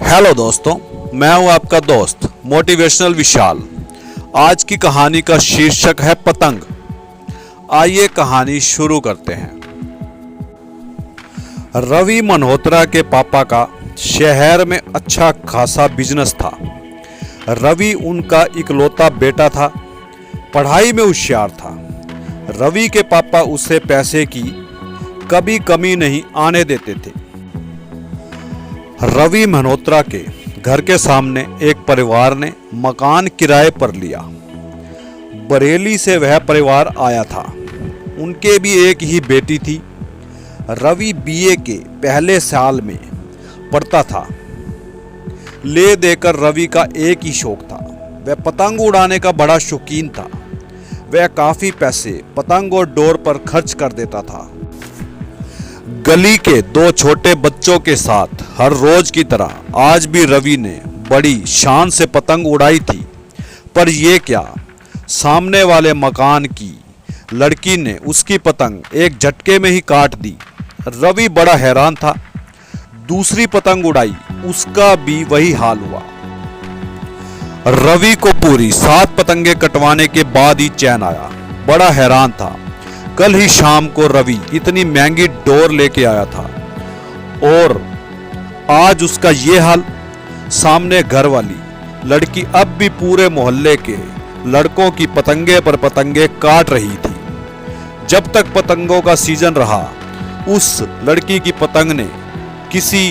Hello दोस्तों, मैं हूं आपका दोस्त मोटिवेशनल विशाल। आज की कहानी का शीर्षक है पतंग। आइए कहानी शुरू करते हैं। रवि मल्होत्रा के पापा का शहर में अच्छा खासा बिजनेस था। रवि उनका इकलौता बेटा था, पढ़ाई में होशियार था। रवि के पापा उसे पैसे की कभी कमी नहीं आने देते थे। रवि मल्होत्रा के घर के सामने एक परिवार ने मकान किराए पर लिया। बरेली से वह परिवार आया था। उनके भी एक ही बेटी थी। रवि बीए के पहले साल में पढ़ता था। ले देकर रवि का एक ही शौक था, वह पतंग उड़ाने का बड़ा शौकीन था। वह काफी पैसे पतंग और डोर पर खर्च कर देता था। गली के दो छोटे बच्चों के साथ हर रोज की तरह आज भी रवि ने बड़ी शान से पतंग उड़ाई थी। पर यह क्या, सामने वाले मकान की लड़की ने उसकी पतंग एक झटके में ही काट दी। रवि बड़ा हैरान था। दूसरी पतंग उड़ाई, उसका भी वही हाल हुआ। रवि को पूरी 7 पतंगे कटवाने के बाद ही चैन आया। बड़ा हैरान था। कल ही शाम को रवि इतनी महंगी डोर लेके आया था और आज उसका ये हाल। सामने घर वाली लड़की अब भी पूरे मोहल्ले के लड़कों की पतंगे पर पतंगे काट रही थी। जब तक पतंगों का सीजन रहा, उस लड़की की पतंग ने किसी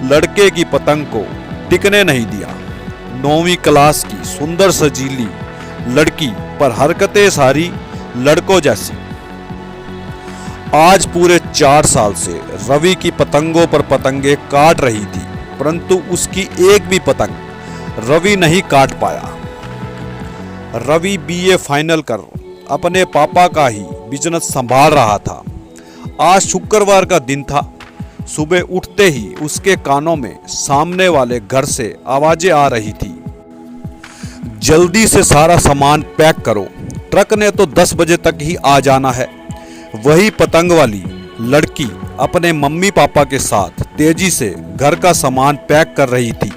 लड़के की पतंग को टिकने नहीं दिया। 9वीं क्लास की सुंदर सजीली लड़की पर हरकतें सारी लड़कों जैसी। आज पूरे 4 साल से रवि की पतंगों पर पतंगे काट रही थी, परंतु उसकी एक भी पतंग रवि नहीं काट पाया। रवि बीए फाइनल कर अपने पापा का ही बिजनेस संभाल रहा था। आज शुक्रवार का दिन था। सुबह उठते ही उसके कानों में सामने वाले घर से आवाजें आ रही थी। जल्दी से सारा सामान पैक करो, ट्रक ने तो 10 बजे तक ही आ जाना है। वही पतंग वाली लड़की अपने मम्मी पापा के साथ तेजी से घर का सामान पैक कर रही थी।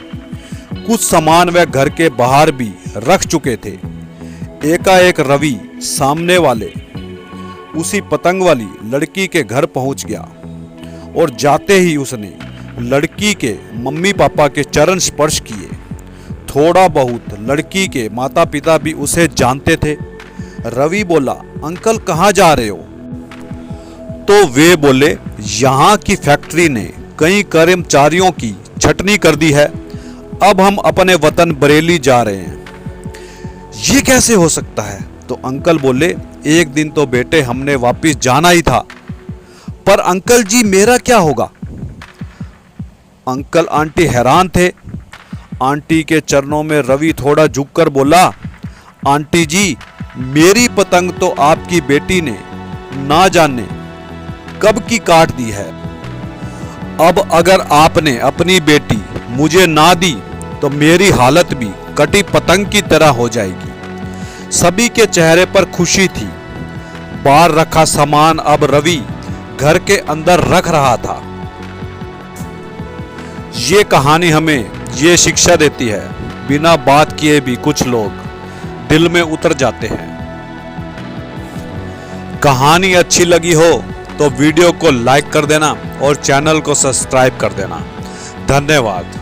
कुछ सामान वह घर के बाहर भी रख चुके थे। एकाएक रवि सामने वाले उसी पतंग वाली लड़की के घर पहुंच गया और जाते ही उसने लड़की के मम्मी पापा के चरण स्पर्श किए। थोड़ा बहुत लड़की के माता पिता भी उसे जानते थे। रवि बोला, अंकल कहाँ जा रहे हो? तो वे बोले, यहाँ की फैक्ट्री ने कई कर्मचारियों की छटनी कर दी है, अब हम अपने वतन बरेली जा रहे हैं। ये कैसे हो सकता है? तो अंकल बोले, एक दिन तो बेटे हमने वापस जाना ही था। पर अंकल जी मेरा क्या होगा? अंकल आंटी हैरान थे। आंटी के चरणों में रवि थोड़ा झुककर बोला, आंटी जी मेरी पतंग तो आपकी बेटी ने ना जाने कब की काट दी है। अब अगर आपने अपनी बेटी मुझे ना दी तो मेरी हालत भी कटी पतंग की तरह हो जाएगी। सभी के चेहरे पर खुशी थी। बाहर रखा सामान अब रवि घर के अंदर रख रहा था। ये कहानी हमें ये शिक्षा देती है, बिना बात किए भी कुछ लोग दिल में उतर जाते हैं। कहानी अच्छी लगी हो तो वीडियो को लाइक कर देना और चैनल को सब्सक्राइब कर देना। धन्यवाद।